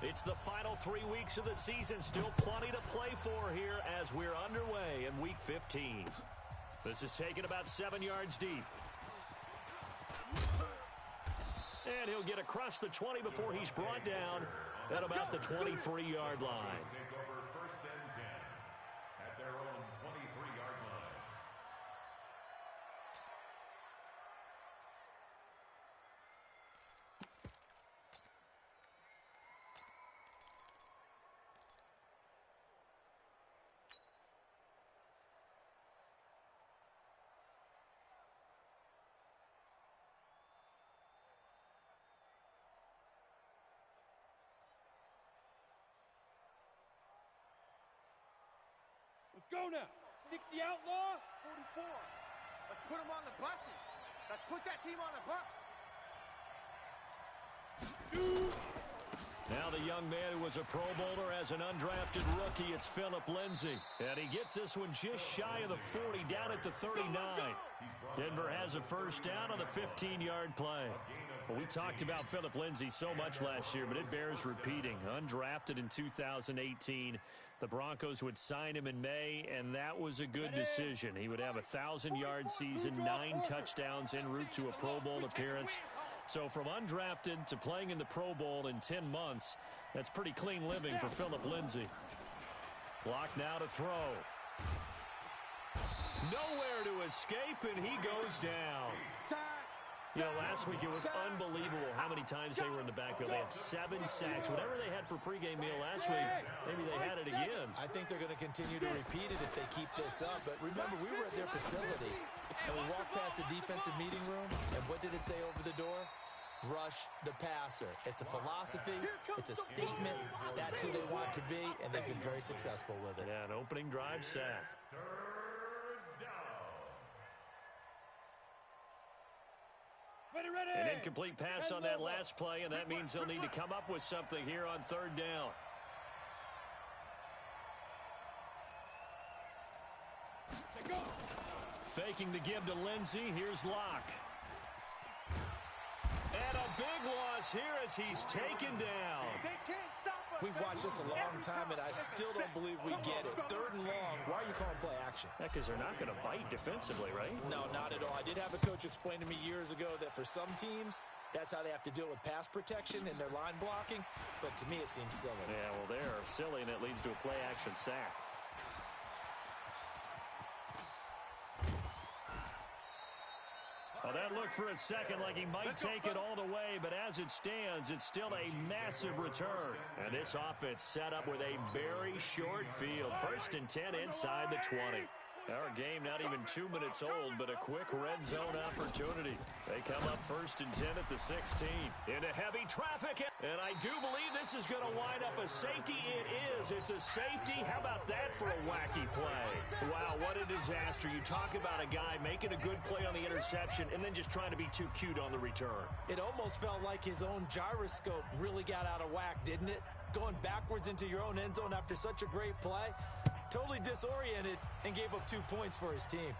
It's the final 3 weeks of the season. Still plenty to play for here as we're underway in Week 15. This is taken about 7 yards deep. And he'll get across the 20 before he's brought down at about the 23-yard line. Take over 1st and 10 at their own 23-yard line. Let's go now. 60 outlaw, 44. Let's put them on the buses. Let's put that team on the bus. Shoot. Now the young man who was a Pro Bowler as an undrafted rookie, it's Phillip Lindsay. And he gets this one just shy of the 40, down at the 39. Denver has a first down on the 15-yard play. Well, we talked about Phillip Lindsay so much last year, but it bears repeating. Undrafted in 2018. The Broncos would sign him in May, and that was a good decision. He would have a 1,000-yard season, 9 touchdowns en route to a Pro Bowl appearance. So from undrafted to playing in the Pro Bowl in 10 months, that's pretty clean living for Phillip Lindsay. Block now to throw. Nowhere to escape, and he goes down. You know, last week it was unbelievable how many times they were in the backfield. They had 7 sacks. Whatever they had for pregame meal last week, maybe they had it again. I think they're going to continue to repeat it if they keep this up. But remember, we were at their facility, and we walked past the defensive meeting room, and what did it say over the door? Rush the passer. It's a philosophy. It's a statement. That's who they want to be, and they've been very successful with it. Yeah, an opening drive sack. An incomplete pass on that last play, and that means they'll need to come up with something here on 3rd down. Faking the give to Lindsay. Here's Locke. And a big loss here as he's taken down. We've watched this a long time, and I still don't believe we get it. 3rd and long. Why are you calling play action? Yeah, because they're not going to bite defensively, right? No, not at all. I did have a coach explain to me years ago that for some teams, that's how they have to deal with pass protection and their line blocking. But to me, it seems silly. Yeah, well, they're silly, and it leads to a play-action sack. Well, that looked for a second like he might take it all the way, but as it stands, it's still a massive return. And this offense set up with a very short field. 1st and 10 inside the 20. Our game not even 2 minutes old, but a quick red zone opportunity. They come up 1st and 10 at the 16. Into heavy traffic, and I do believe this is going to wind up a safety. It is. It's a safety. How about that for a wacky play? Wow, what a disaster. You talk about a guy making a good play on the interception and then just trying to be too cute on the return. It almost felt like his own gyroscope really got out of whack, didn't it? Going backwards into your own end zone after such a great play. Totally disoriented and gave up 2 points for his team.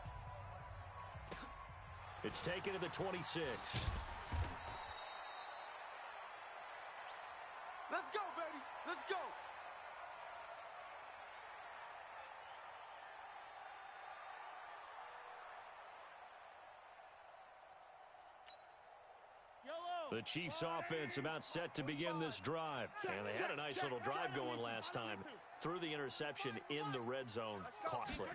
It's taken to the 26. Let's go, baby. Let's go. The Chiefs offense about set to begin this drive. And they had a nice little drive going last time. Threw the interception in the red zone. Costly.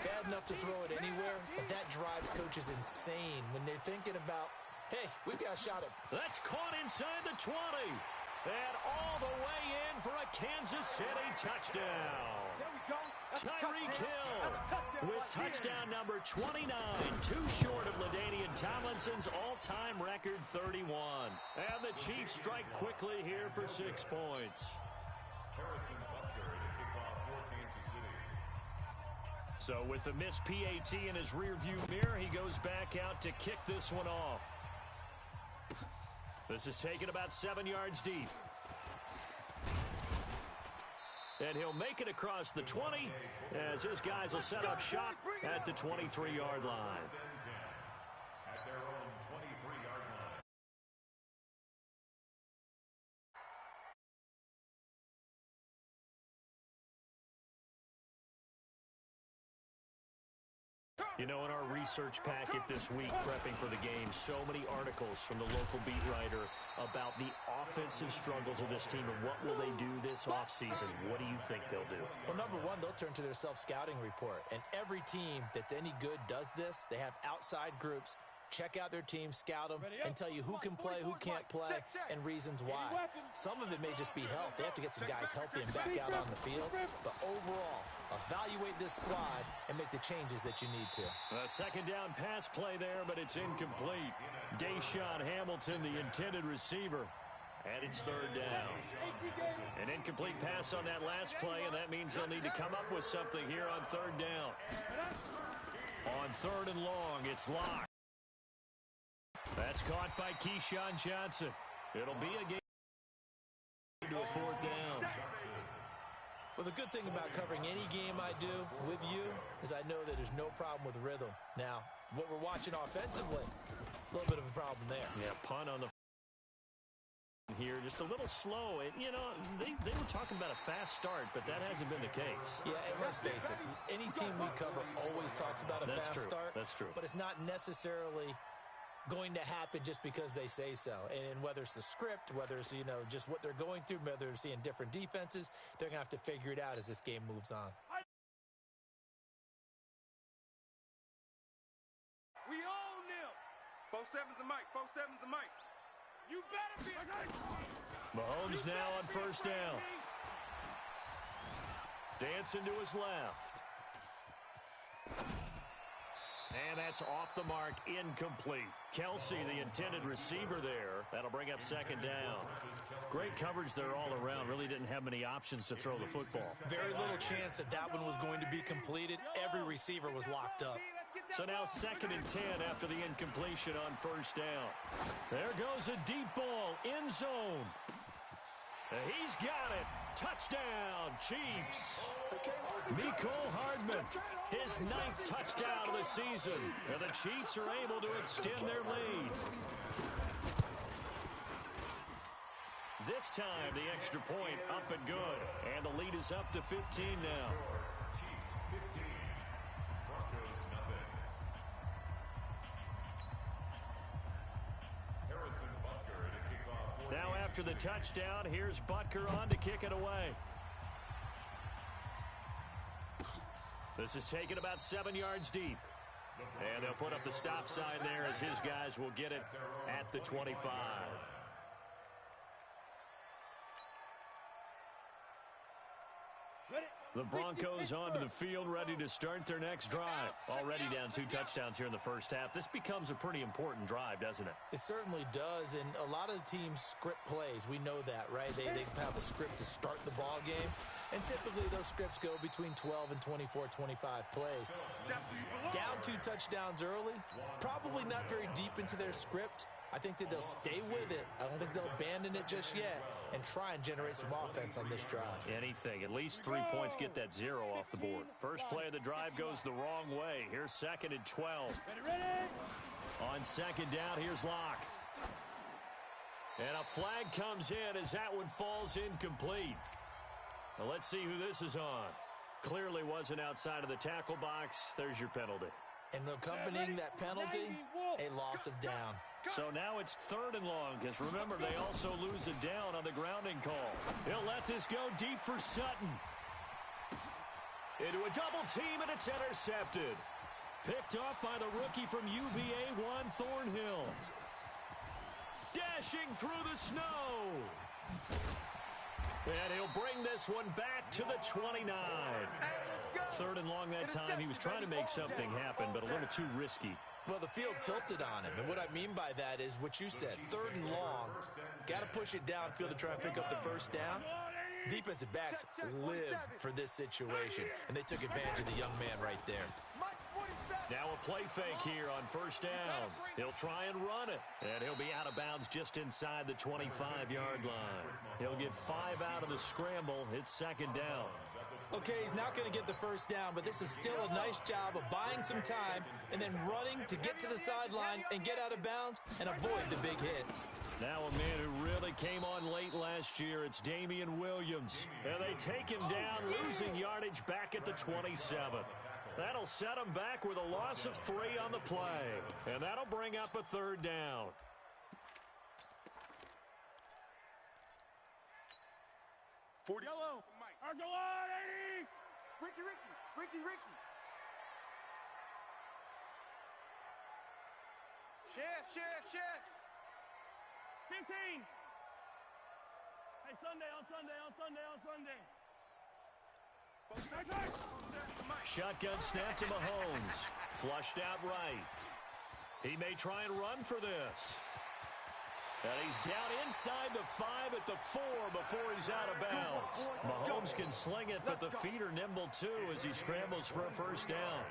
Bad enough to throw it anywhere, but that drives coaches insane when they're thinking about, hey, we've got a shot at. That's caught inside the 20. And all the way in for a Kansas City touchdown. There we go. Tyreek Hill with touchdown number 29. Too short of LaDainian Tomlinson's all-time record 31. And the Chiefs strike quickly here for 6 points. Harrison Butker to kick off for Kansas City. So with the missed PAT in his rearview mirror, he goes back out to kick this one off. This is taken about 7 yards deep. And he'll make it across the 20 as his guys will set up shop at the 23-yard line. At their own 23-yard line. You know, in our research packet this week, prepping for the game, so many articles from the local beat writer about the offensive struggles of this team and what will they do this offseason. What do you think they'll do? Well, number one, they'll turn to their self-scouting report. And every team that's any good does this. They have outside groups. Check out their team, scout them, and tell you who can play, who can't play, and reasons why. Some of it may just be health. They have to get some guys healthy and back out on the field. But overall, evaluate this squad and make the changes that you need to. A second down pass play there, but it's incomplete. Deshaun Hamilton, the intended receiver. And it's third down. An incomplete pass on that last play, and that means they'll need to come up with something here on third down. On third and long, it's locked. That's caught by Keyshawn Johnson. It'll be a game to a fourth down. Well, the good thing about covering any game I do with you is I know that there's no problem with rhythm. Now, what we're watching offensively, a little bit of a problem there. Yeah, punt on the here, just a little slow. And, you know, they were talking about a fast start, but that hasn't been the case. Yeah, and let's face it, any team we cover always talks about a fast start. That's true. But it's not necessarily going to happen just because they say so. And whether it's the script, whether it's, you know, just what they're going through, whether they're seeing different defenses, they're going to have to figure it out as this game moves on. We own them. 4-7's the mic. 4-7's the mic. You better be. Mahomes now on first down. Dancing to his left. And that's off the mark, incomplete. Kelsey, the intended receiver there. That'll bring up second down. Great coverage there all around. Really didn't have many options to throw the football. Very little chance that that one was going to be completed. Every receiver was locked up. So now second and 10 after the incompletion on first down. There goes a deep ball, end zone. He's got it. Touchdown, Chiefs. Mecole Hardman, his 9th touchdown of the season. And the Chiefs are able to extend their lead. This time, the extra point up and good. And the lead is up to 15 now. Chiefs 15, Broncos nothing. Harrison Butker to kick off. Now after the touchdown, here's Butker on to kick it away. This is taken about 7 yards deep. And they'll put up the stop sign there as his guys will get it at the 25. The Broncos onto the field, ready to start their next drive. Already down 2 touchdowns here in the first half. This becomes a pretty important drive, doesn't it? It certainly does, and a lot of the teams script plays. We know that, right? They have a script to start the ball game, and typically those scripts go between 12 and 24, 25 plays. Down 2 touchdowns early, probably not very deep into their script. I think that they'll stay with it. I don't think they'll abandon it just yet and try and generate some offense on this drive. Anything. At least 3 points, get that 0 off the board. First play of the drive goes the wrong way. Here's second and 12. On second down, here's Locke. And a flag comes in as that one falls incomplete. Now let's see who this is on. Clearly wasn't outside of the tackle box. There's your penalty. And accompanying that penalty, a loss of down. So now it's third and long, because remember, they also lose a down on the grounding call. He'll let this go deep for Sutton. Into a double team, and it's intercepted. Picked off by the rookie from UVA, Juan Thornhill. Dashing through the snow. And he'll bring this one back to the 29. Third and long that time. He was trying to make something happen, but a little too risky. Well, the field tilted on him, and what I mean by that is what you said, third and long, got to push it downfield to try and pick up the first down. Defensive backs live for this situation, and they took advantage of the young man right there. Now a play fake here on first down. He'll try and run it, and he'll be out of bounds just inside the 25-yard line. He'll get 5 out of the scramble. It's second down. Okay, he's not going to get the first down, but this is still a nice job of buying some time and then running to get to the sideline and get out of bounds and avoid the big hit. Now a man who really came on late last year, it's Damian Williams. And they take him down, losing yardage back at the 27. That'll set them back with a loss of 3 on the play. And that'll bring up a 3rd down. Yellow. Archuleta, 80. Ricky. Chef. 15. Hey, Sunday. Shotgun snap to Mahomes. Flushed out right. He may try and run for this. And he's down inside the 5 at the 4 before he's out of bounds. Mahomes can sling it, but the feet are nimble too as he scrambles for a 1st down.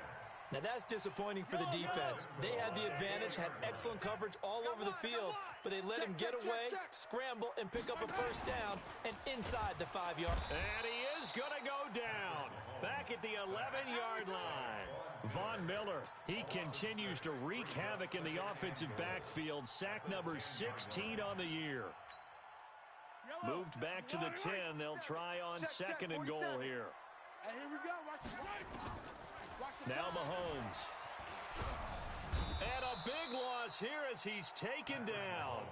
Now that's disappointing for the defense. They had the advantage, had excellent coverage all over the field, but they let him get away, scramble, and pick up a 1st down and inside the 5-yard. And he is going to go down. Back at the 11-yard line. Von Miller, he continues to wreak havoc in the offensive backfield. Sack number 16 on the year. Moved back to the 10. They'll try on 2nd and goal here. And here we go. Now Mahomes. And a big loss here as he's taken down.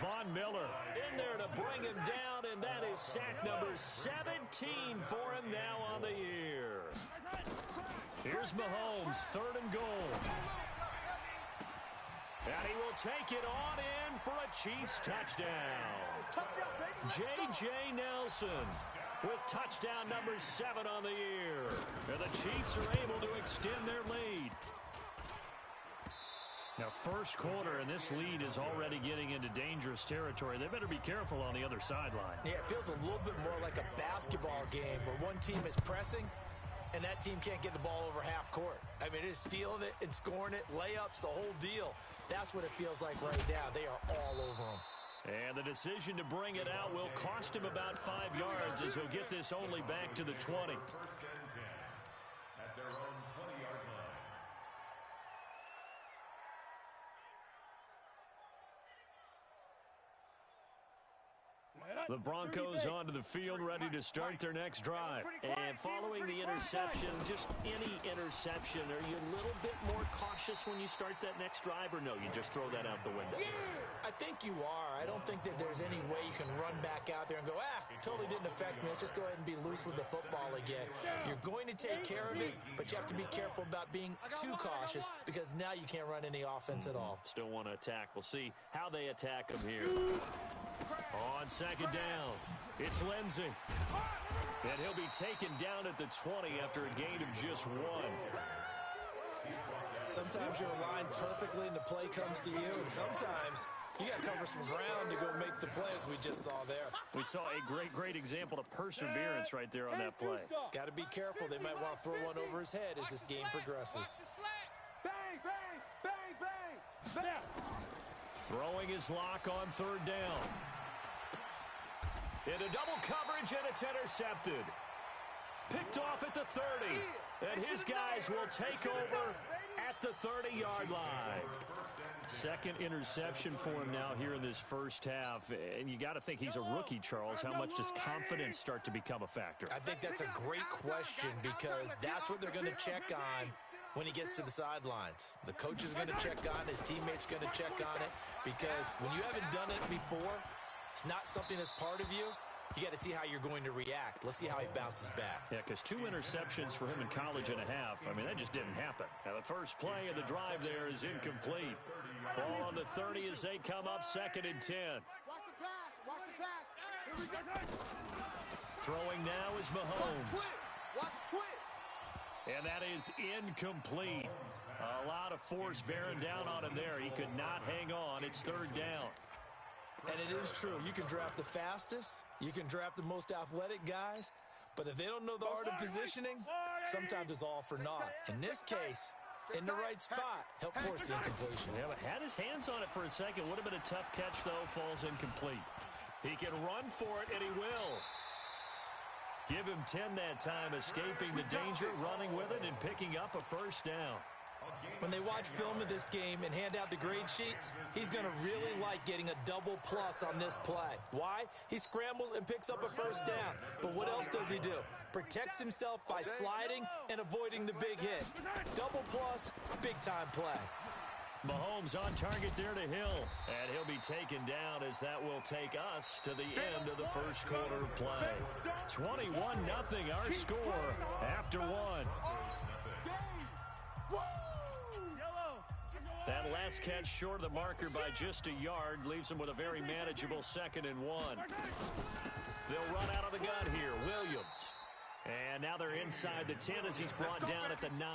Von Miller in there to bring him down, and that is sack number 17 for him now on the year. Here's Mahomes, 3rd and goal. And he will take it on in for a Chiefs touchdown. J.J. Nelson with touchdown number 7 on the year. And the Chiefs are able to extend their lead. Now, 1st quarter, and this lead is already getting into dangerous territory. They better be careful on the other sideline. Yeah, it feels a little bit more like a basketball game where one team is pressing and that team can't get the ball over half court. I mean, it is stealing it and scoring it, layups, the whole deal. That's what it feels like right now. They are all over them. And the decision to bring it out will cost him about 5 yards as he'll get this only back to the 20. 1st and 10 at their own 20-yard line. The Broncos onto the field, ready to start their next drive. And following the interception, just any interception, are you a little bit more cautious when you start that next drive, or no, you just throw that out the window? I think you are. I don't think that there's any way you can run back out there and go, totally didn't affect me. Let's just go ahead and be loose with the football again. You're going to take care of it, but you have to be careful about being too cautious because now you can't run any offense at all. Still want to attack. We'll see how they attack him here. On 2nd down, it's Lindsey. And he'll be taken down at the 20 after a gain of just 1. Sometimes you're aligned perfectly and the play comes to you, and sometimes you got to cover some ground to go make the play, as we just saw there. We saw a great example of perseverance right there on that play. Got to be careful. They might want to throw one over his head as this game progresses. Bang. Throwing his lock on 3rd down. Into double coverage, and it's intercepted. Picked off at the 30. And his guys will take over at the 30-yard line. 2nd interception for him now here in this 1st half. And you got to think he's a rookie, Charles. How much does confidence start to become a factor? I think that's a great question because that's what they're going to check on when he gets to the sidelines. The coach is going to check on, his teammates going to check on it, because when you haven't done it before, it's not something that's part of you. You got to see how you're going to react. Let's see how he bounces back. Yeah, because 2 interceptions for him in college and a half. I mean, that just didn't happen. Now, the first play of the drive there is incomplete. Ball on the 30 as they come up 2nd and 10. Watch the pass. Here we go. Throwing now is Mahomes. Watch twist. And that is incomplete. A lot of force bearing down on him there. He could not hang on. It's 3rd down. And it is true. You can draft the fastest. You can draft the most athletic guys. But if they don't know the art of positioning, sometimes it's all for naught. In this case, in the right spot, help force the incompletion. Yeah, but had his hands on it for a second. Would have been a tough catch, though. Falls incomplete. He can run for it, and he will. Give him 10 that time, escaping the danger, running with it, and picking up a 1st down. When they watch film of this game and hand out the grade sheets, he's going to really like getting a double plus on this play. Why? He scrambles and picks up a first down. But what else does he do? Protects himself by sliding and avoiding the big hit. Double plus, big-time play. Mahomes on target there to Hill, and he'll be taken down as that will take us to the end of the first quarter of play. 21-0 our score after one. That last catch short of the marker by just a yard leaves them with a very manageable 2nd and 1. They'll run out of the gun here. Williams. And now they're inside the 10 as he's brought down at the 9.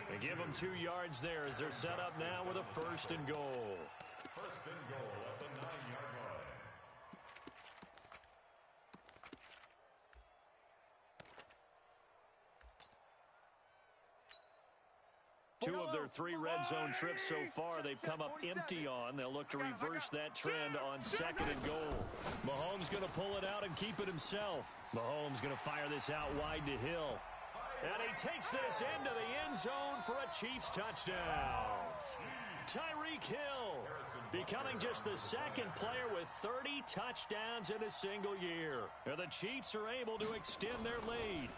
They give them 2 yards there as they're set up now with a 1st and goal. 1st and goal at the 9-yard line. Two of their 3 red zone trips so far they've come up empty on. They'll look to reverse that trend on 2nd and goal. Mahomes going to pull it out and keep it himself. Mahomes going to fire this out wide to Hill. And he takes this into the end zone for a Chiefs touchdown. Tyreek Hill becoming just the 2nd player with 30 touchdowns in a single year. And the Chiefs are able to extend their lead.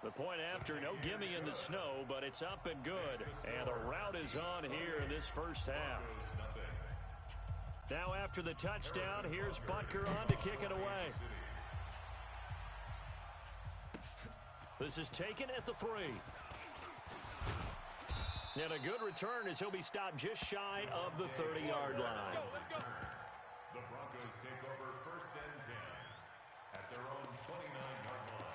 The point after, no gimme in the snow, but it's up and good. And the route is on here in this first half. Now after the touchdown, here's Butker on to kick it away. This is taken at the 3. And a good return as he'll be stopped just shy of the 30-yard line. The Broncos take over 1st and 10 at their own 29-yard line.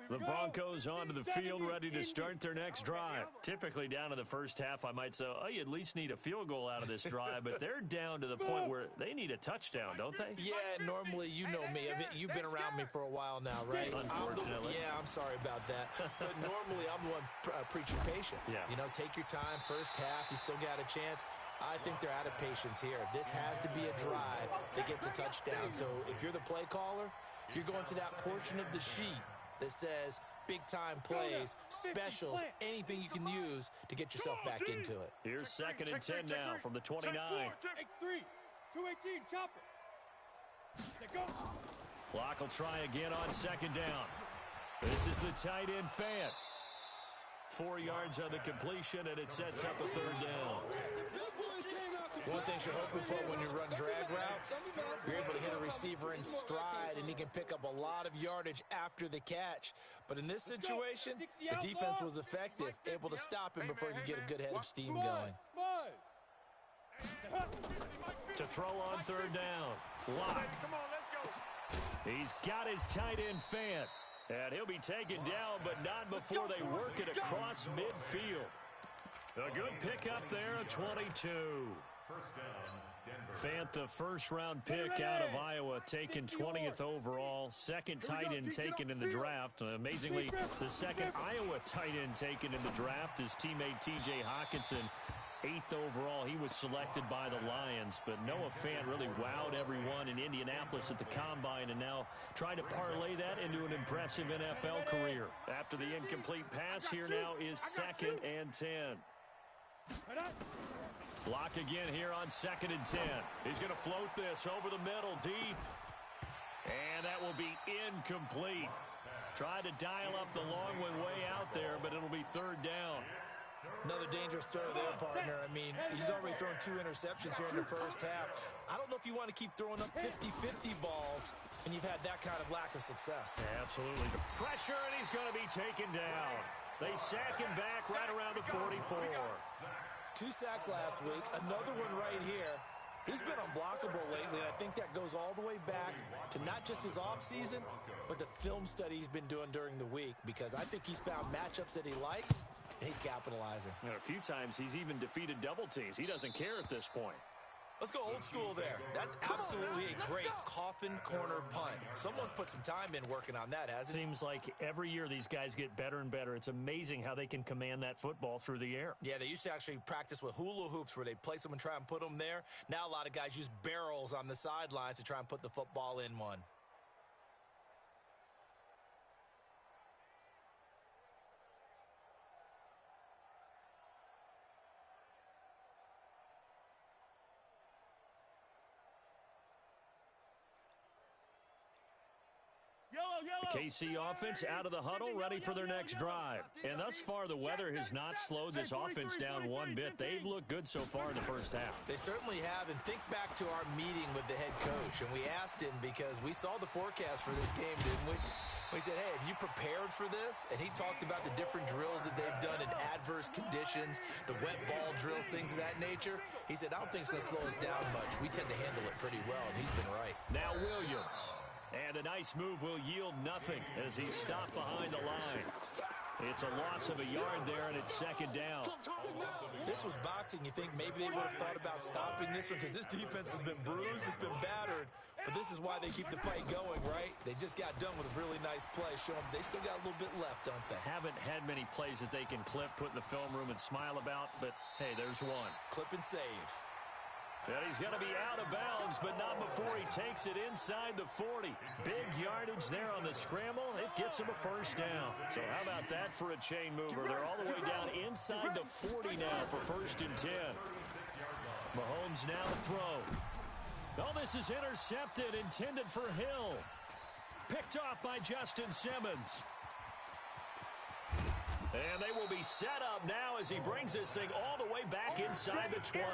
The Broncos onto the field, ready to start their next drive. Typically down to the first half, I might say, oh, you at least need a field goal out of this drive, but they're down to the point where they need a touchdown, don't they? Yeah, normally, you know me. I mean, you've been around me for a while now, right? Unfortunately. I'm sorry about that. But normally, I'm the one preaching patience. Yeah. You know, take your time, first half, you still got a chance. I think they're out of patience here. This has to be a drive that gets a touchdown. So if you're the play caller, you're going to that portion of the sheet that says big-time plays, specials, anything you can use to get yourself back into it. Here's 2nd and 10 now from the 29. X3, 218, chop it. Go. Clock will try again on 2nd down. This is the tight end, Fant. 4 yards on the completion, and it sets up a 3rd down. One thing you're hoping for when you run drag routes, you're able to hit a receiver in stride, and he can pick up a lot of yardage after the catch. But in this situation, the defense was effective, able to stop him before he could get a good head of steam going. To throw on 3rd down. Lock. Come on, let's go. He's got his tight end, Fant. And he'll be taken down, but not before they work it across midfield. A good pickup there, a 22. 1st down, Denver. Fant, the first-round pick out of Iowa, taken 20th overall. 2nd tight end taken in the draft. Amazingly, the 2nd Iowa tight end taken in the draft is teammate T.J. Hawkinson. 8th overall, he was selected by the Lions. But Noah Fant really wowed everyone in Indianapolis at the Combine, and now trying to parlay that into an impressive NFL career. After the incomplete pass, here now is 2nd and 10. Block again here on 2nd and 10. He's going to float this over the middle, deep. And that will be incomplete. Tried to dial up the long one way out there, but it'll be 3rd down. Another dangerous throw there, partner. I mean, he's already thrown 2 interceptions here in the first half. I don't know if you want to keep throwing up 50-50 balls when you've had that kind of lack of success. Yeah, absolutely. The pressure, and he's going to be taken down. They sack him back right around the 44. 2 sacks last week, another one right here. He's been unblockable lately, and I think that goes all the way back to not just his offseason, but the film study he's been doing during the week, because I think he's found matchups that he likes, and he's capitalizing. A few times he's even defeated double teams. He doesn't care at this point. Let's go old school there. That's absolutely a great coffin corner punt. Someone's put some time in working on that, hasn't it? Seems like every year these guys get better and better. It's amazing how they can command that football through the air. Yeah, they used to actually practice with hula hoops where they'd place them and try and put them there. Now a lot of guys use barrels on the sidelines to try and put the football in one. The KC offense out of the huddle, ready for their next drive. And thus far, the weather has not slowed this offense down one bit. They've looked good so far in the first half. They certainly have, and think back to our meeting with the head coach, and we asked him because we saw the forecast for this game, didn't we? We said, hey, have you prepared for this? And he talked about the different drills that they've done in adverse conditions, the wet ball drills, things of that nature. He said, I don't think it's going to slow us down much. We tend to handle it pretty well, and he's been right. Now Williams. And a nice move will yield nothing as he's stopped behind the line. It's a loss of a yard there, and it's second down. If this was boxing, you think maybe they would have thought about stopping this one because this defense has been bruised, it's been battered. But this is why they keep the fight going, right? They just got done with a really nice play, showing they still got a little bit left, don't they? Haven't had many plays that they can clip, put in the film room, and smile about, but hey, there's one. Clip and save. And he's going to be out of bounds, but not before he takes it inside the 40. Big yardage there on the scramble. It gets him a first down. So how about that for a chain mover? They're all the way down inside the 40 now for 1st and 10. Mahomes now to throw. Oh, this is intercepted, intended for Hill. Picked off by Justin Simmons. And they will be set up now as he brings this thing all the way back inside the 20.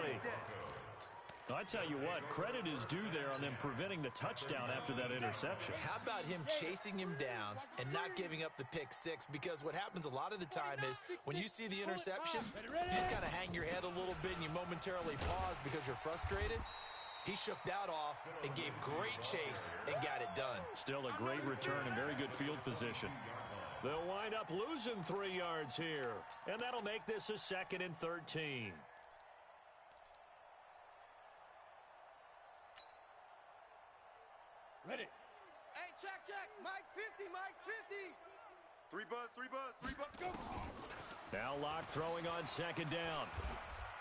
I tell you what, credit is due there on them preventing the touchdown after that interception. How about him chasing him down and not giving up the pick six? Because what happens a lot of the time is when you see the interception, you just kind of hang your head a little bit and you momentarily pause because you're frustrated. He shook that off and gave great chase and got it done. Still a great return and very good field position. They'll wind up losing 3 yards here, and that'll make this a 2nd and 13. Ready. Hey, check. Mike 50, Mike 50. 3 buzz. Go. Now Locke throwing on 2nd down.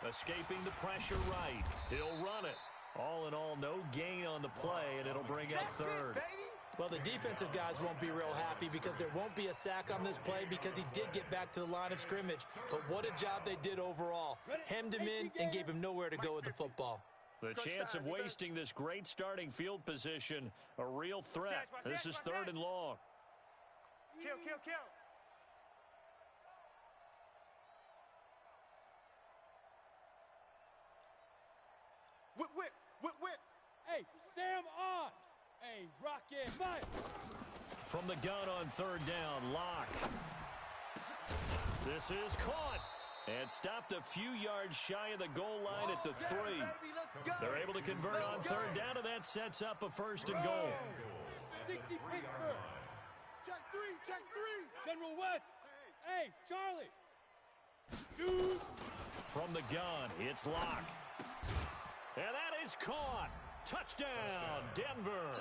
Escaping the pressure right. He'll run it. All in all, no gain on the play, and it'll bring up 3rd. Well, the defensive guys won't be real happy because there won't be a sack on this play because he did get back to the line of scrimmage. But what a job they did overall. Hemmed him in and gave him nowhere to go with the football. The chance of wasting this great starting field position, a real threat. This is 3rd and long. Kill. Whip. Hey, Sam on. Hey, Rocket, fire. From the gun on 3rd down, Locke. This is caught. And stopped a few yards shy of the goal line at the 3. They're able to convert on 3rd down, and that sets up a 1st and goal. 60 Pittsburgh. Check three. General West. Hey, Charlie. Shoot. From the gun, it's Locke. And that is caught. Touchdown, Denver.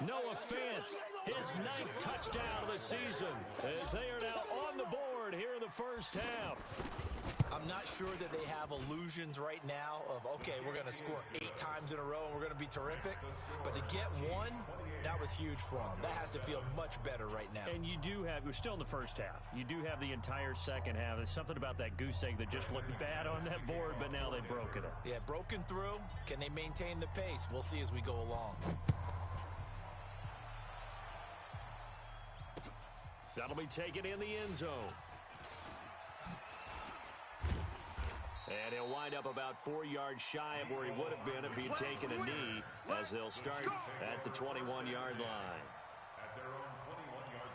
Noah Fant, his 9th touchdown of the season, as they are now on the board here in the first half. I'm not sure that they have illusions right now of, okay, we're going to score 8 times in a row and we're going to be terrific. But to get one, that was huge for them. That has to feel much better right now. And you do have, we're still in the first half. You do have the entire second half. There's something about that goose egg that just looked bad on that board, but now they've broken it. Yeah, broken through. Can they maintain the pace? We'll see as we go along. That'll be taken in the end zone. And he'll wind up about 4 yards shy of where he would have been if he had taken a knee, as they'll start at the 21-yard line. At their own 21-yard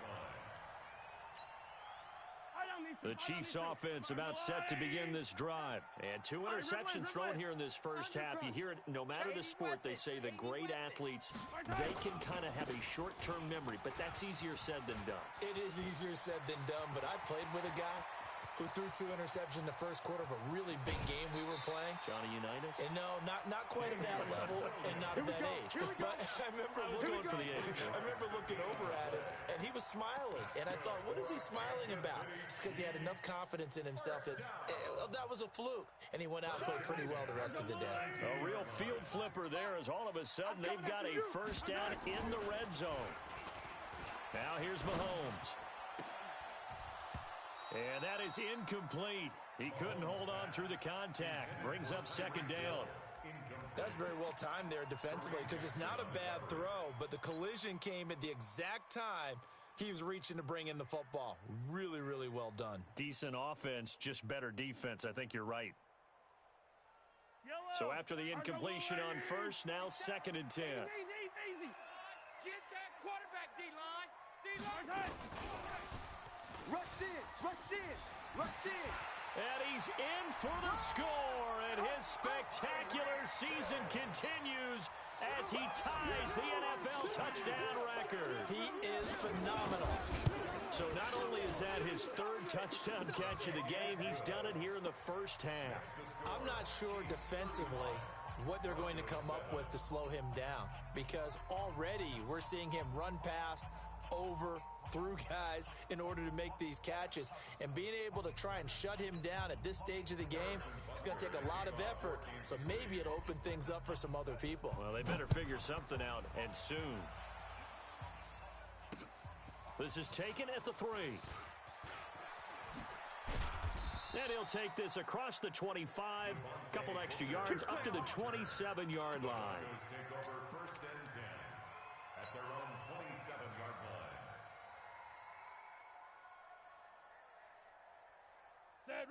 line. The Chiefs offense about set to begin this drive. And 2 interceptions thrown here in this first half. You hear it, no matter the sport, they say the great athletes, they can kind of have a short-term memory, but that's easier said than done. It is easier said than done, but I played with a guy who threw 2 interceptions in the first quarter of a really big game we were playing. Johnny Unitas? And no, not quite at that level and not at that age. But I remember looking over at him, and he was smiling. And I thought, what is he smiling about? It's because he had enough confidence in himself that that was a fluke. And he went out and played pretty well the rest of the day. A real field flipper there as all of a sudden they've got a first down in the red zone. Now here's Mahomes. And that is incomplete. He couldn't hold on through the contact. Brings up second down. That's very well timed there defensively because it's not a bad throw, but the collision came at the exact time he was reaching to bring in the football. Really, really well done. Decent offense, just better defense. I think you're right. So after the incompletion on first, now second and 10. Easy. Get that quarterback, D-line. D-line. Rush in. And he's in for the score, and his spectacular season continues as he ties the NFL touchdown record. He is phenomenal. So not only is that his 3rd touchdown catch of the game, he's done it here in the first half. I'm not sure defensively what they're going to come up with to slow him down because already we're seeing him run past, over, through guys in order to make these catches. And being able to try and shut him down at this stage of the game, it's going to take a lot of effort. So maybe it'll open things up for some other people. Well, they better figure something out, and soon. This is taken at the 3. And he'll take this across the 25, couple extra yards up to the 27-yard line. Take over first and 10 at their own 27-yard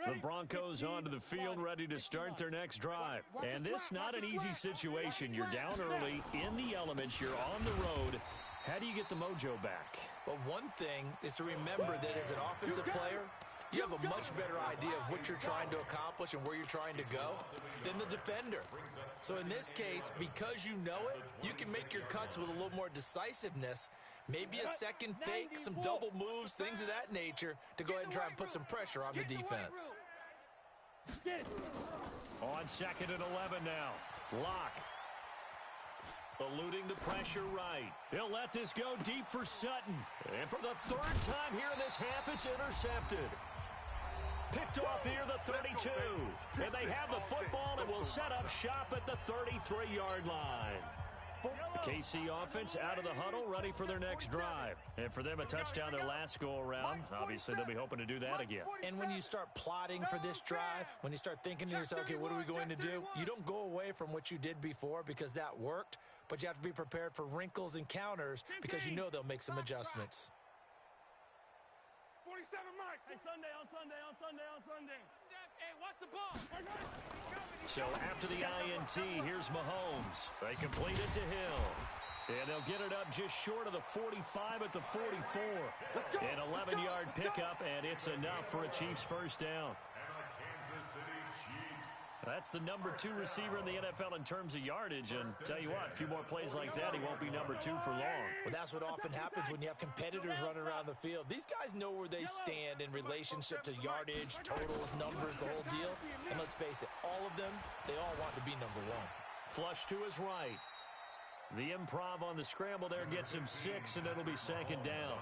line. The Broncos onto the field, ready to start their next drive. And this not an easy situation. You're down early, in the elements, you're on the road. How do you get the mojo back? Well, one thing is to remember that as an offensive player, you have a much better idea of what you're trying to accomplish and where you're trying to go than the defender. So in this case, because you know it, you can make your cuts with a little more decisiveness, maybe a second fake, some double moves, things of that nature to go ahead and try and put some pressure on the defense. On second and 11 now. Lock. Eluding the pressure right. He'll let this go deep for Sutton. And for the 3rd time here in this half, it's intercepted. Picked off near the 32. And they have the football and will set up shop at the 33-yard line. The KC offense out of the huddle, ready for their next drive. And for them, a touchdown their last go-around. Obviously, they'll be hoping to do that again. And when you start plotting for this drive, when you start thinking to yourself, okay, what are we going to do? You don't go away from what you did before because that worked, but you have to be prepared for wrinkles and counters because you know they'll make some adjustments. 47, Mike. Hey, Sunday. Hey, watch the ball. So after the INT, here's Mahomes. They complete it to Hill. And they'll get it up just short of the 45 at the 44. An 11-yard pickup, and it's enough for a Chiefs first down. That's the number 2 receiver in the NFL in terms of yardage. And tell you what, a few more plays like that, he won't be number 2 for long. Well, that's what often happens when you have competitors running around the field. These guys know where they stand in relationship to yardage, totals, numbers, the whole deal. And let's face it, all of them, they all want to be number 1. Flush to his right. The improv on the scramble there gets him 6, and it'll be second down.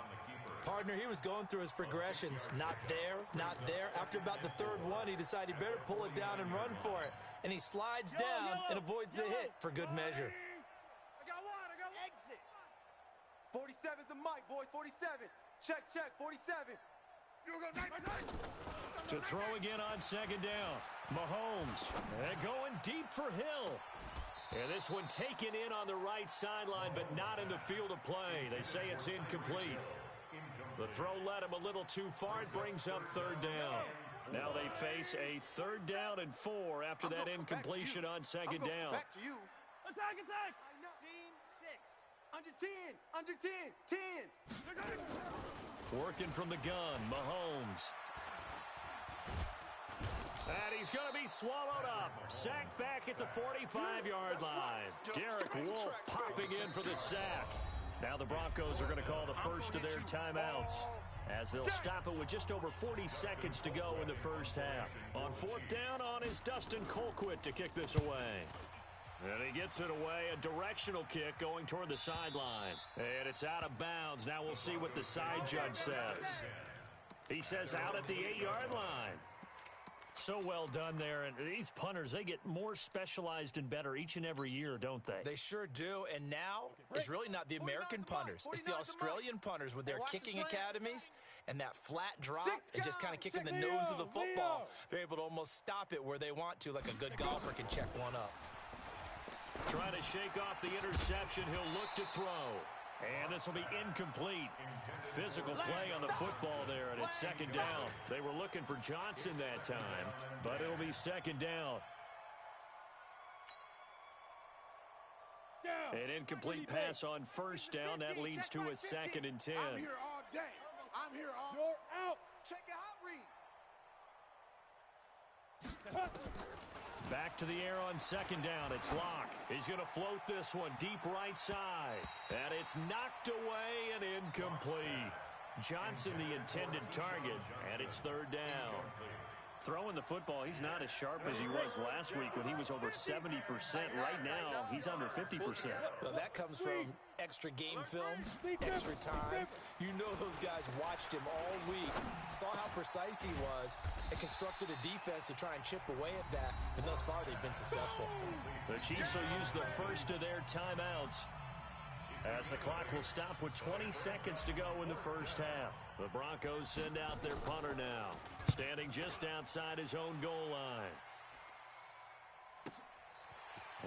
Partner, he was going through his progressions. Not there, not there. After about the 3rd one, he decided he better pull it down and run for it. And he slides down and avoids the hit for good measure. I got exit. 47's the mic, boys. 47. Check, 47. To throw again on second down. Mahomes. And going deep for Hill. And this one taken in on the right sideline, but not in the field of play. They say it's incomplete. The throw led him a little too far. It brings up 3rd down. Now they face a 3rd down and 4 after that incompletion on second down. Back to you. Attack. Scene 6. Under 10. Working from the gun, Mahomes. And he's going to be swallowed up. Sacked back at the 45-yard line. Derek Wolfe popping in for the sack. Now the Broncos are going to call the first of their timeouts. as they'll stop it with just over 40 seconds to go in the first half. On fourth down on is Dustin Colquitt to kick this away. And he gets it away, a directional kick going toward the sideline. And it's out of bounds. Now we'll see what the side judge says. He says out at the 8-yard line. So well done there. And these punters, they get more specialized and better each and every year, don't they? They sure do. And now it's really not the American punters. It's the Australian punters with their kicking academies and that flat drop and just kind of kicking the nose of the football. They're able to almost stop it where they want to, like a good golfer can check one up. Trying to shake off the interception. He'll look to throw. And this will be incomplete. Physical play on the football there, and it's second down. They were looking for Johnson that time, but it'll be second down. An incomplete pass on first down. That leads to a 2nd and 10. I'm here all day. I'm here all day. You're out. Check your hot read. Back to the air on second down. It's Locke. He's going to float this one deep right side. And it's knocked away and incomplete. Johnson the intended target, and it's third down. Throwing the football, he's not as sharp as he was last week when he was over 70%. Right now, he's under 50%. Well, that comes from extra game film, extra time. You know those guys watched him all week, saw how precise he was, and constructed a defense to try and chip away at that, and thus far they've been successful. The Chiefs will use the first of their timeouts as the clock will stop with 20 seconds to go in the first half. The Broncos send out their punter now, standing just outside his own goal line.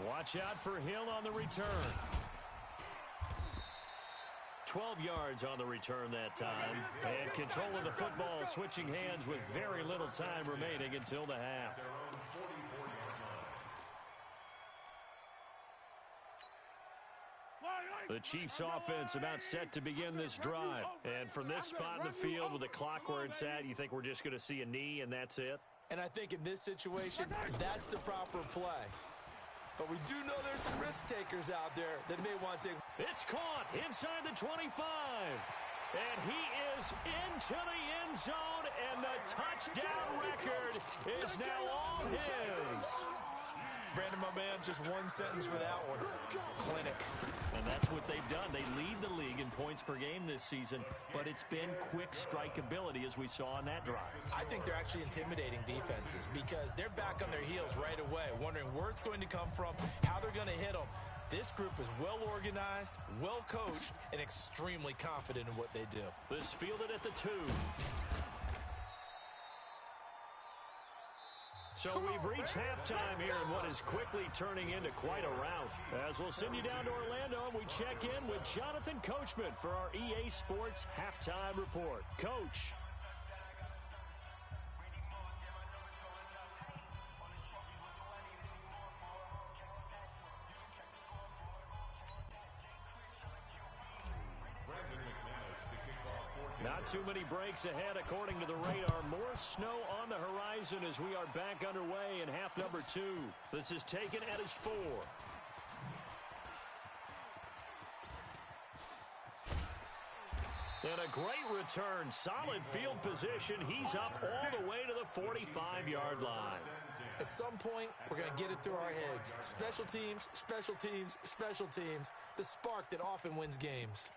Watch out for Hill on the return. 12 yards on the return that time. And control of the football switching hands with very little time remaining until the half. The Chiefs offense about set to begin this drive. And from this spot in the field with the clock where it's at, you think we're just going to see a knee and that's it? And I think in this situation, that's the proper play. But we do know there's some risk takers out there that may want to take. It's caught inside the 25. And he is into the end zone, and the touchdown record is now all his. Brandon, my man, just one sentence for that one. Clinic. And that's what they've done. They lead the league in points per game this season, but it's been quick strike ability as we saw on that drive. I think they're actually intimidating defenses because they're back on their heels right away, wondering where it's going to come from, how they're going to hit them. This group is well organized, well coached, and extremely confident in what they do. This fielded at the 2. So we've reached halftime here in what is quickly turning into quite a rout. As we'll send you down to Orlando, and we check in with Jonathan Coachman for our EA Sports Halftime Report. Coach. Not too many breaks ahead according to the radar. More snow on the horizon as we are back underway in half number 2. This is taken at his 4. And a great return. Solid field position. He's up all the way to the 45-yard line. At some point, we're going to get it through our heads. Special teams, special teams, special teams. The spark that often wins games.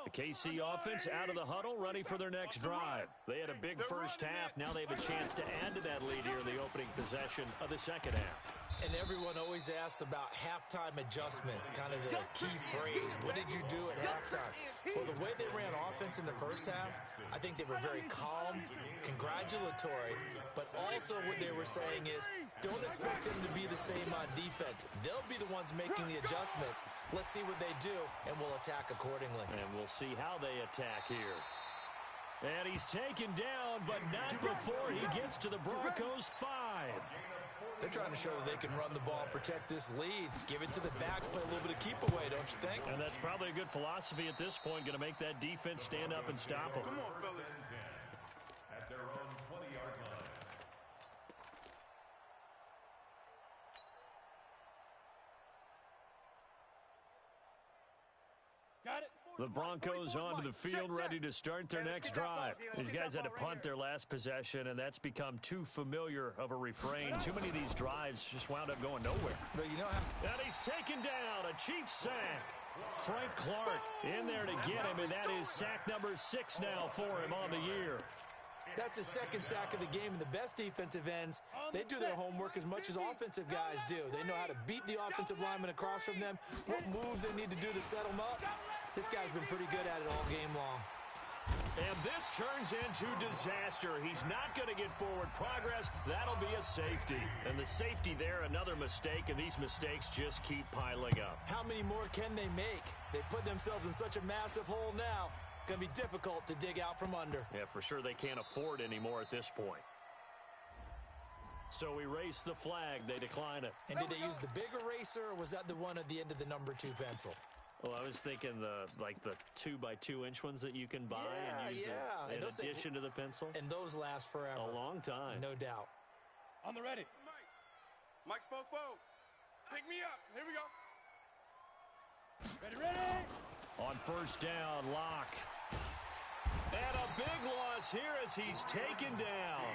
The KC offense out of the huddle, ready for their next drive. They had a big first half. Now they have a chance to add to that lead here in the opening possession of the second half. And everyone always asks about halftime adjustments, kind of the key phrase. What did you do at halftime? Well, the way they ran offense in the first half, I think they were very calm, congratulatory, but also what they were saying is don't expect them to be the same on defense. They'll be the ones making the adjustments. Let's see what they do, and we'll attack accordingly. And we'll see how they attack here. And he's taken down, but not before he gets to the Broncos' 5. They're trying to show that they can run the ball, protect this lead, give it to the backs, play a little bit of keep away, don't you think? And that's probably a good philosophy at this point, going to make that defense stand up and stop them. Come on, fellas. At their own 20-yard line. The Broncos onto the field, ready to start their next drive. These guys had to punt their last possession, and that's become too familiar of a refrain. Too many of these drives just wound up going nowhere. But you know how... And he's taken down, a Chiefs sack. Frank Clark in there to get him, and that is sack number 6 now for him on the year. That's his second sack of the game, and the best defensive ends, they do their homework as much as offensive guys do. They know how to beat the offensive lineman across from them, what moves they need to do to set them up. This guy's been pretty good at it all game long. And this turns into disaster. He's not going to get forward progress. That'll be a safety. And the safety there, another mistake, and these mistakes just keep piling up. How many more can they make? They put themselves in such a massive hole now. Going to be difficult to dig out from under. Yeah, for sure they can't afford anymore at this point. So erase the flag. They decline it. And did they use the big eraser, or was that the one at the end of the number 2 pencil? Well, I was thinking the 2x2-inch ones that you can buy and use in addition to the pencil. And those last forever. A long time. No doubt. On the ready. Mike's fofo. Pick me up. Here we go. Ready, ready. On first down, Locke. And a big loss here as he's taken down.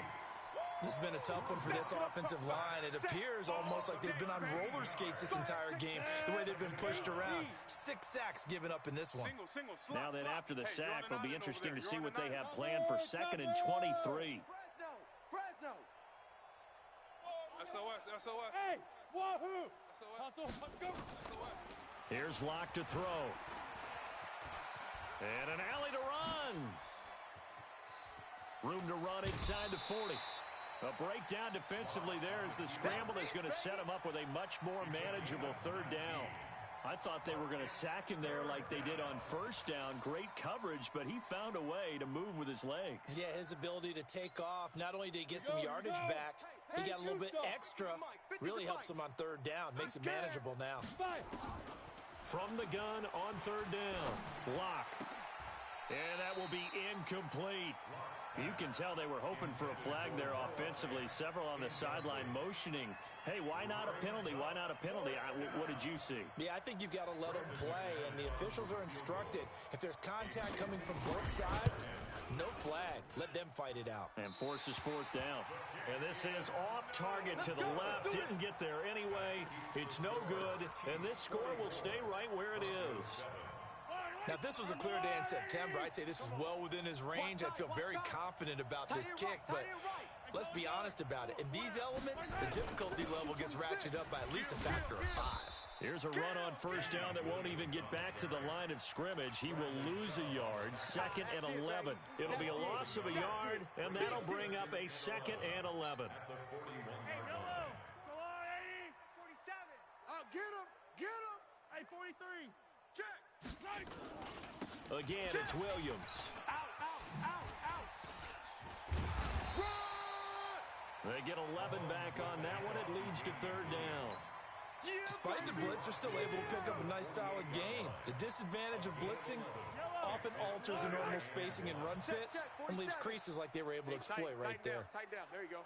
This has been a tough one for this offensive line. It appears almost like they've been on roller skates this entire game, the way they've been pushed around. 6 sacks given up in this one. Now then, after the sack, it'll be interesting to see what they have planned for 2nd and 23. Fresno. SOS. Hey, wahoo. Hustle, go. Here's Locke to throw. And an alley to run. Room to run inside the 40. A breakdown defensively there as the scramble is going to set him up with a much more manageable 3rd down. I thought they were going to sack him there like they did on first down. Great coverage, but he found a way to move with his legs. Yeah, his ability to take off. Not only did he get some yardage back, he got a little bit extra. Really helps him on 3rd down. Makes it manageable now. From the gun on 3rd down. Locke. And that will be incomplete. You can tell they were hoping for a flag there offensively. Several on the sideline motioning. Hey, why not a penalty? Why not a penalty? What did you see? Yeah, I think you've got to let them play, and the officials are instructed. If there's contact coming from both sides, no flag. Let them fight it out. And forces 4th down. And this is off target to the left. Didn't get there anyway. It's no good. And this score will stay right where it is. Now, if this was a clear day in September, I'd say this is well within his range. I'd feel very confident about this kick, but let's be honest about it. In these elements, the difficulty level gets ratcheted up by at least a factor of 5. Here's a run on first down that won't even get back to the line of scrimmage. He will lose a yard, 2nd and 11. It'll be a loss of a yard, and that'll bring up a 2nd and 11. Hey, Noah. Go on, 80. 47. Get him. Get him. Hey, 43. Check. Again, it's Williams. Out. Run! They get 11 back on that one. It leads to 3rd down. Despite the blitz, they're still able to pick up a nice, solid gain. The disadvantage of blitzing often alters the normal spacing and run fits and leaves creases like they were able to exploit right there. Tight down. There you go.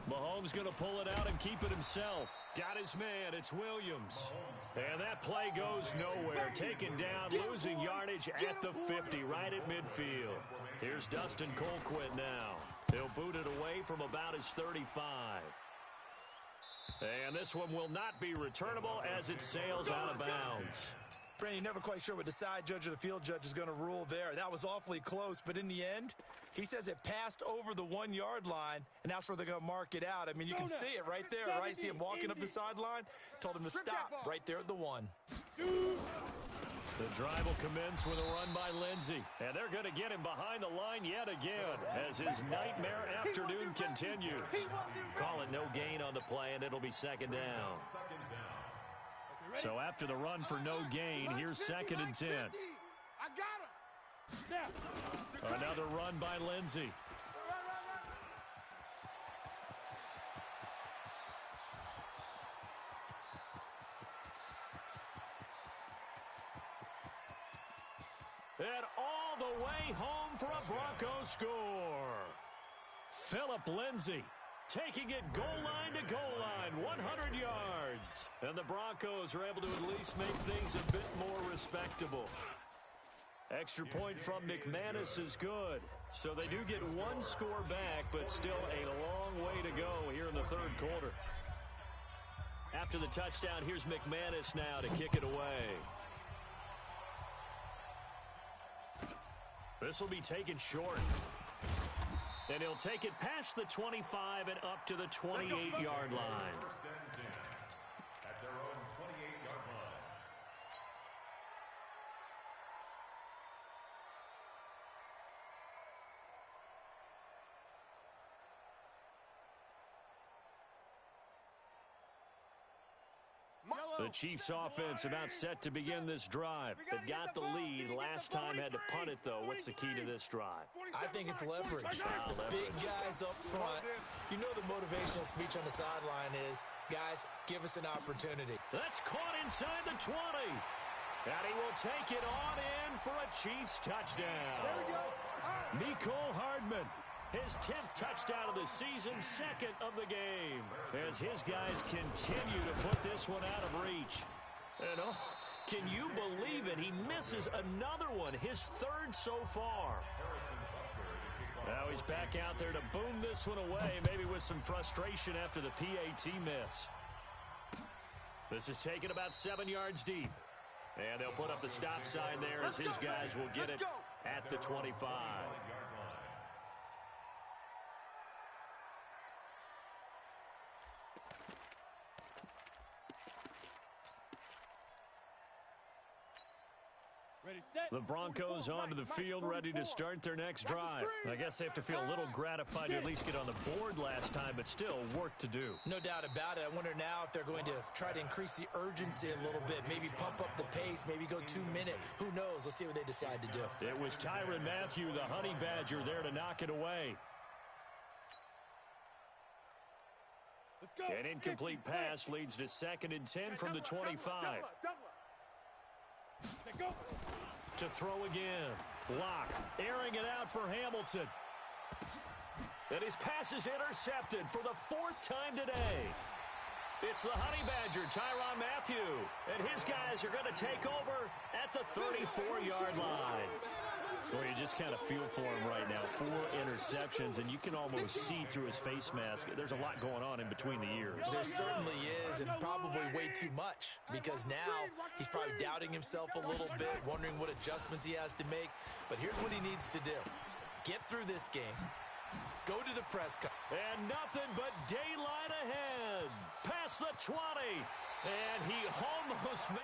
Mahomes going to pull it out and keep it himself. Got his man. It's Williams. And that play goes nowhere. Taken down, losing yardage at the 50, right at midfield. Here's Dustin Colquitt now. He'll boot it away from about his 35. And this one will not be returnable as it sails out of bounds. Brandon, you're never quite sure what the side judge or the field judge is going to rule there. That was awfully close, but in the end, he says it passed over the 1-yard line, and that's where they're going to mark it out. I mean, you can see it right there, right? See him walking up the sideline? Told him to stop right there at the 1. The drive will commence with a run by Lindsey. And they're going to get him behind the line yet again as his nightmare afternoon continues. Call it no gain on the play, and it'll be 2nd down. So after the run for no gain, here's 2nd and 10. I got him. Another run by Lindsey. And all the way home for a Broncos score. Philip Lindsey Taking it goal line to goal line, 100 yards. And the Broncos are able to at least make things a bit more respectable. Extra point from McManus is good. So they do get one score back, but still a long way to go here in the third quarter. After the touchdown, here's McManus now to kick it away. This will be taken short. And he'll take it past the 25 and up to the 28-yard line. First and 10 at their own 28-yard line. The Chiefs offense about set to begin this drive. They've got the lead. Last time had to punt it, though. What's the key to this drive? I think it's leverage. Big guys up front. You know the motivational speech on the sideline is, guys, give us an opportunity. That's caught inside the 20. And he will take it on in for a Chiefs touchdown. Mecole Hardman, his 10th touchdown of the season, second of the game, as his guys continue to put this one out of reach. And oh, can you believe it? He misses another one, his third so far. Now he's back out there to boom this one away, maybe with some frustration after the PAT miss. This is taken about 7 yards deep. And they'll put up the stop sign there as his guys will get it at the 25. The Broncos onto the field, ready to start their next drive. I guess they have to feel a little gratified to at least get on the board last time, but still work to do. No doubt about it. I wonder now if they're going to try to increase the urgency a little bit, maybe pump up the pace, maybe go 2 minute. Who knows? Let's see what they decide to do. It was Tyrann Mathieu, the Honey Badger, there to knock it away. Let's go. An incomplete pass leads to 2nd and 10 from the 25. Go. To throw again. Block. Airing it out for Hamilton. And his pass is intercepted for the 4th time today. It's the Honey Badger, Tyrann Mathieu. And his guys are going to take over at the 34-yard line. So you just kind of feel for him right now. 4 interceptions, and you can almost see through his face mask. There's a lot going on in between the ears. There certainly is, and probably way too much, because now he's probably doubting himself a little bit, wondering what adjustments he has to make. But here's what he needs to do. Get through this game. Go to the press conference. And nothing but daylight ahead. Past the 20. And he almost made...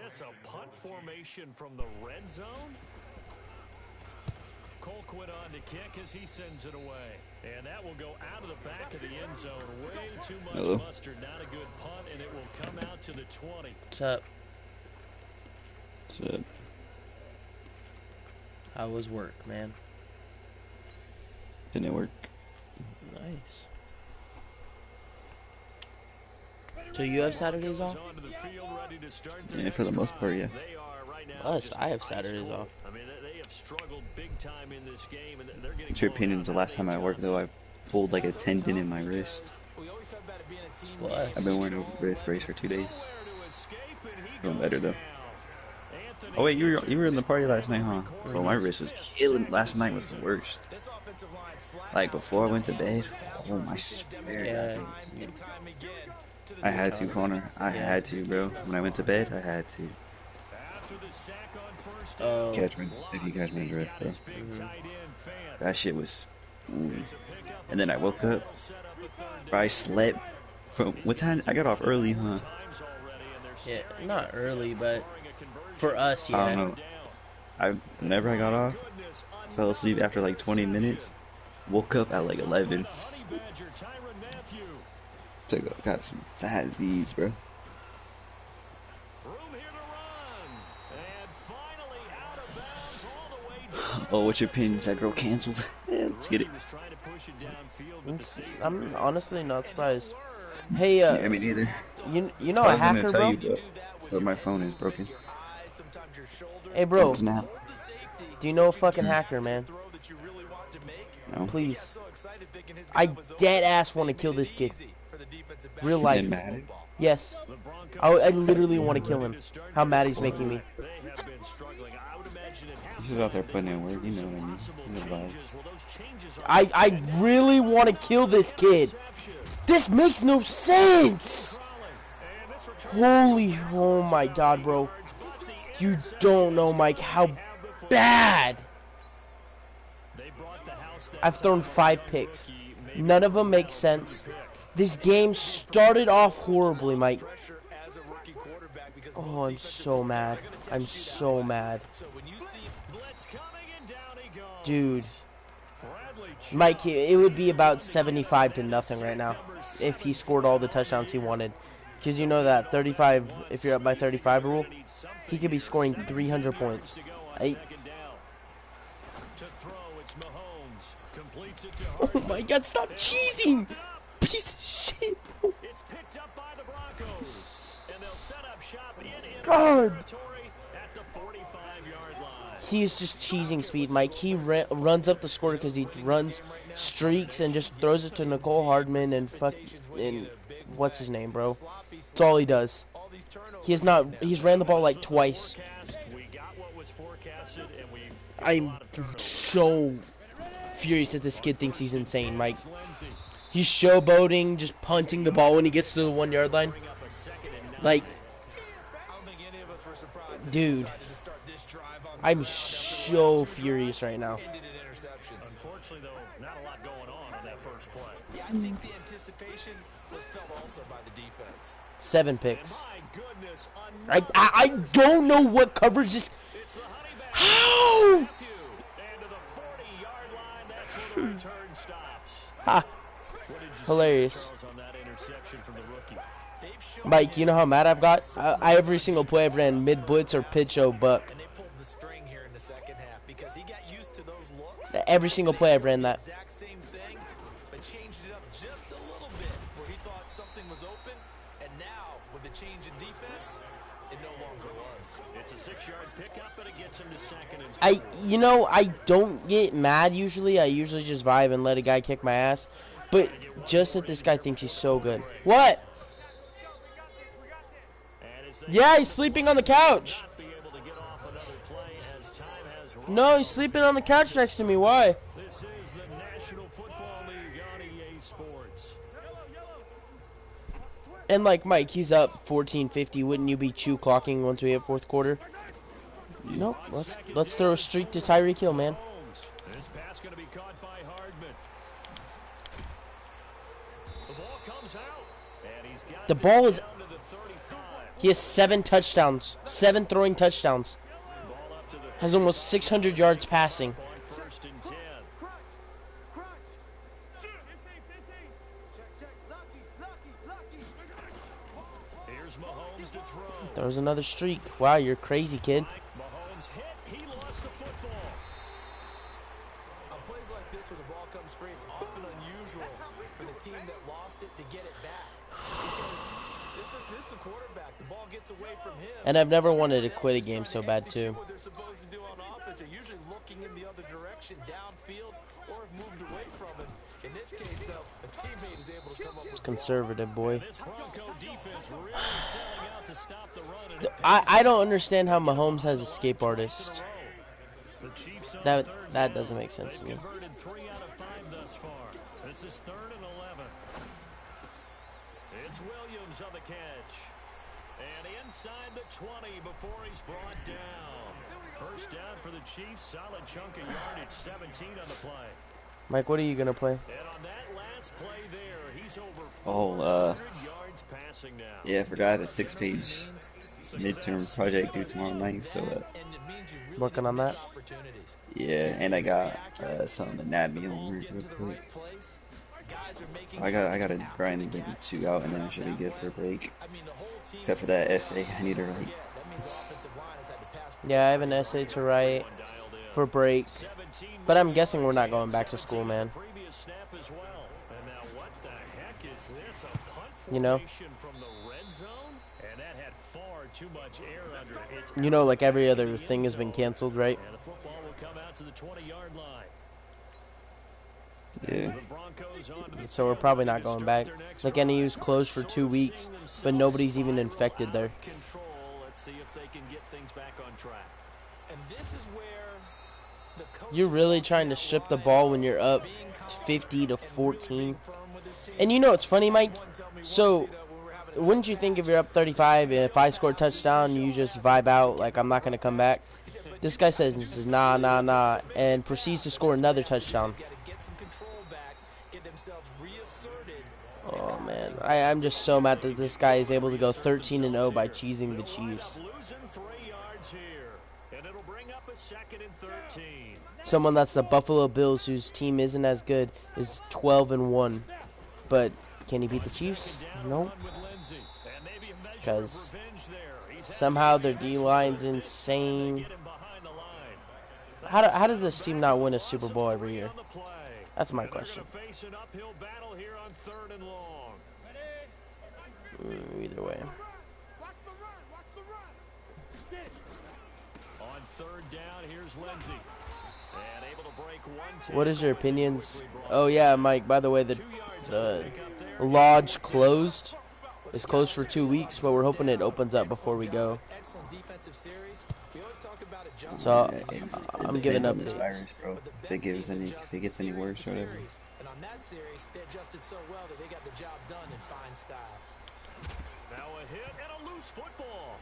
This a punt formation from the red zone? Colquitt on to kick as he sends it away. And that will go out of the back of the end zone. Way too much mustard. Not a good punt, and it will come out to the 20. What's up? What's up? How was work, man? Didn't it work? Nice. So you have Saturdays off? Yeah, for the most part, yeah. Us, I have Saturdays off. I mean, they have struggled big time in this game, and they're getting. What's your opinion? The last time I worked, though, I pulled like a tendon in my wrist. What? I've been wearing a wrist brace for 2 days. Feeling better though. Oh wait, you were in the party last night, huh? Bro, my wrist was killing. Last night was the worst. Like before I went to bed, oh my spirit. Yeah. I had to, Connor. I had to, bro. When I went to bed, I had to. Oh. Catch me if you catch my drift, bro. That shit was. And then I woke up. Bro, I slept from what time? I got off early, huh? Yeah, not early, but for us, yeah. I don't know. Whenever I got off, fell asleep after like 20 minutes. Woke up at like 11. Got some fat Z's, bro. Oh, what's your opinion? Is that girl canceled? Yeah, let's get it. I'm honestly not surprised. Hey, Yeah, me neither. you know I a was gonna hacker, tell bro? you, but my phone is broken. Hey, bro. It's now. Do you know a fucking hacker, man? No. Please. I dead ass want to kill this kid. Real life. In Madden? Yes. I literally want to kill him. How mad he's making me. He's just out there putting in work, you know what I mean? You know the vibes. I really want to kill this kid. This makes no sense. Holy, oh my god, bro. You don't know, Mike, how bad. I've thrown 5 picks. None of them make sense. This game started off horribly, Mike. Oh, I'm so mad. I'm so mad. Dude. Mike, it would be about 75-0 right now if he scored all the touchdowns he wanted. Because you know that 35, if you're up by 35 rule, he could be scoring 300 points. Oh my god, stop cheesing! Piece of shit, bro. God! He's just cheesing speed, Mike. He runs up the score because he runs streaks and just throws it to Nicole Hardman and what's his name, bro? That's all he does. He's ran the ball like twice. I'm so furious that this kid thinks he's insane, Mike. He's showboating, just punting the ball when he gets to the 1 yard line. Like, dude, I'm so furious right now. Unfortunately, though, not a lot going on that first play. Yeah, I think the anticipation was felt also by the defense. 7 picks. I don't know what coverage is. How? Ha. Hilarious. Mike, you know how mad I've got? Every single play I've ran mid-blitz or pitch-o buck. Every single play I've ran that. But changed it up just a little bit where he thought something was open, and now with the change in defense, it no longer was. It's a 6-yard pickup, but it gets him to 2nd and 4. I don't get mad usually. I usually just vibe and let a guy kick my ass. But just that this guy thinks he's so good. What? Yeah, he's sleeping on the couch. No, he's sleeping on the couch next to me. Why? This is the National Football League on EA Sports. And like Mike, he's up 14-50. Wouldn't you be chew clocking once we hit 4th quarter? Nope. Let's throw a streak to Tyreek Hill, man. This pass going to be caught by Hardman. The ball comes out, and he's got the ball is. down to the 35. He has 7 touchdowns, 7 throwing touchdowns. Has almost 600 yards passing. On 1st and 10. Here's Mahomes to throw. There's another streak. Wow, you're crazy, kid. Mahomes hit. He lost the football. On plays like this where the ball comes free, it's often unusual for the team that lost it to get it back. Because this is a quarterback. The ball gets away from him. And I've never wanted to quit a game so bad, too. What they're supposed to do on offense, they're usually looking in the other direction, downfield, or have moved away from him. In this case, though, a teammate is able to come up with Conservative, boy. This Bronco defense really selling out to stop the run. And I don't understand how Mahomes has escape artist. the Chiefs on That 3rd. doesn't make sense to me. Converted 3 out of 5 thus far. This is 3rd and 11. It's Williams on the catch. And inside the 20 before he's brought down. First down for the Chiefs. Solid chunk of yardage. 17 on the play. Mike, what are you going to play? And on that last play there, he's over 400 Oh, yards passing now. yeah, I forgot a 6-page midterm project due tomorrow night, so Working on that? yeah, and I got something to nab me on real quick. I gotta grind and get 2 out, and then I should be good for a break. Except for that essay, I need to write. Yeah, I have an essay to write. for break. But I'm guessing we're not going back to school, man. You know? You know, like every other thing has been canceled, right? And the football will come out to the 20-yard line. Yeah. So we're probably not going back. Like NAU's closed for 2 weeks, but nobody's even infected there. Let's see if they can get things back on track. And this is where you're really trying to strip the ball when you're up 50 to 14. And you know what's funny, Mike? So wouldn't you think if you're up 35 and if I score a touchdown, you just vibe out like I'm not going to come back? This guy says nah, nah, nah, and proceeds to score another touchdown. Oh man, I'm just so mad that this guy is able to go 13-0 by cheesing the Chiefs. Someone that's the Buffalo Bills, whose team isn't as good, is 12-1, but can he beat the Chiefs? No, because somehow their D-line's insane. How does this team not win a Super Bowl every year? That's my question. Either way. On third down, here's Lindsey. And able to break one. What is your opinions? Oh yeah, Mike, by the way, the lodge closed. It's closed for 2 weeks, but we're hoping it opens up before we go. So I'm giving updates. Virus, bro. If it gets any worse or whatever. And on that series, they adjusted so well that they got the job done in fine style. Now a hit and a loose football.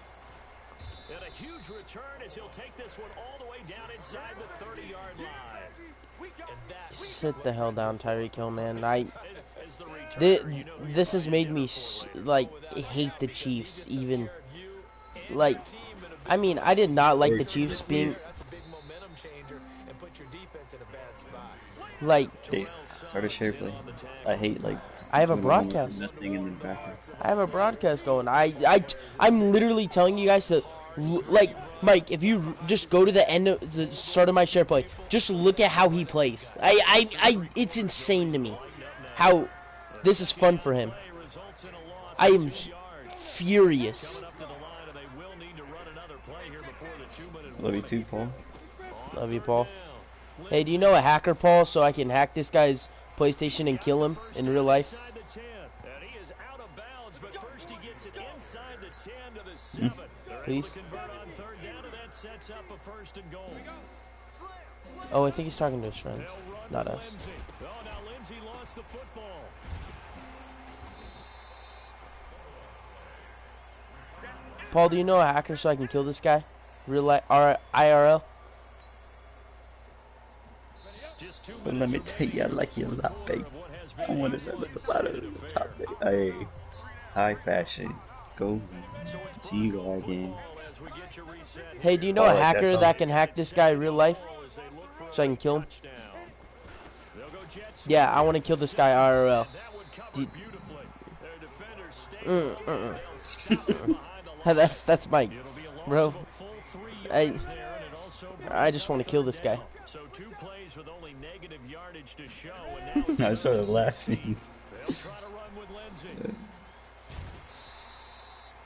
And a huge return as he'll take this one all the way down inside the 30-yard line. Sit the hell down, Tyreek Hill, man. This has made me like hate the Chiefs even. Like, I mean, I did not like the Chiefs being like. Start a share play. I hate like. I have a broadcast. Nothing in the background. I have a broadcast going. I'm literally telling you guys to, like, Mike, if you just go to the end of the start of my share play, just look at how he plays. It's insane to me how this is fun for him. I am furious. Love you too, Paul. Love you, Paul. Hey, do you know a hacker, Paul, so I can hack this guy's PlayStation and kill him in real life? Please. Oh, I think he's talking to his friends, not us. Paul, do you know a hacker so I can kill this guy? Real life, IRL? But let me tell you, I like you a lot, babe. I want to start at the bottom of the top, babe. Hey, high fashion. Go. See you go again. Hey, do you know a hacker that can hack this guy in real life so I can kill him? Yeah, I want to kill this guy IRL. That's Mike, bro. I just want to kill this guy. So 2 plays with only negative yardage to show, and now I was sort of laughing. They'll try to run with Lindsey.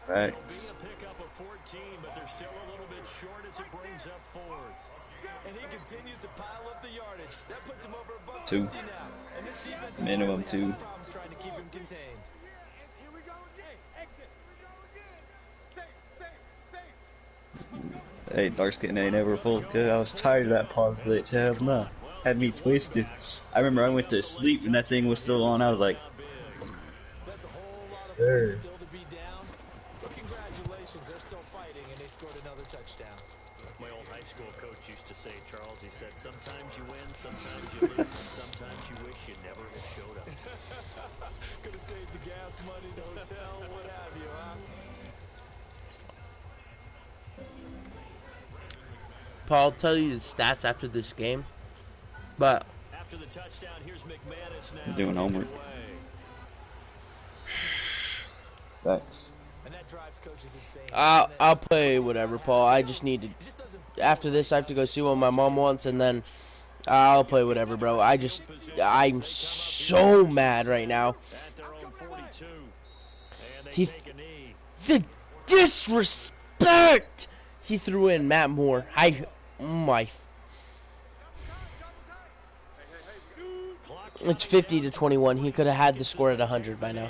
Right. It'll be a pickup of 14, but they're still a little bit short as it brings up 4th. And he continues to pile up the yardage. That puts him over above 2. 50 now. And this defense minimum 2. Trying to keep him contained. Here we go again. Exit. Here we go again. Safe. Hey, dark skin ain't never full. Cause I was tired of that pause glitch. Hell no. Had me twisted. I remember I went to sleep and that thing was still on. I was like, sure. Congratulations, they're still fighting and they scored another touchdown. My old high school coach used to say, Charles, he said, sometimes you win, sometimes you lose, and sometimes you wish you never had showed up. Could have saved the gas money, the hotel, what have you, huh? Paul, I'll tell you the stats after this game, but after the touchdown, here's McManus now. I'm doing homework. Thanks. And that I'll play whatever, Paul. I just need to. After this, I have to go see what my mom wants, and then I'll play whatever, bro. I'm so mad right now. The disrespect he threw in Matt Moore. It's 50-21. He could have had the score at 100 by now.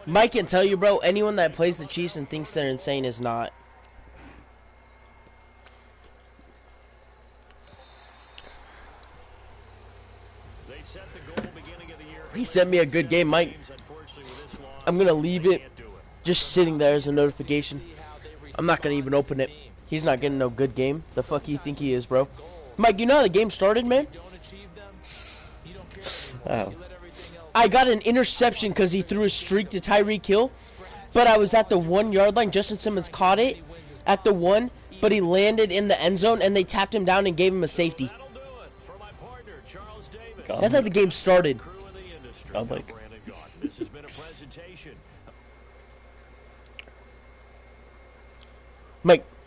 Mike can tell you, bro, anyone that plays the Chiefs and thinks they're insane is not. He sent me a good game, Mike. I'm going to leave it just sitting there as a notification. I'm not going to even open it. He's not getting no good game. The fuck you think he is, bro? Mike, you know how the game started, man? Oh. I got an interception because he threw a streak to Tyreek Hill, but I was at the 1 yard line. Justin Simmons caught it at the 1, but he landed in the end zone, and they tapped him down and gave him a safety. That's how the game started. Godlike. Mike,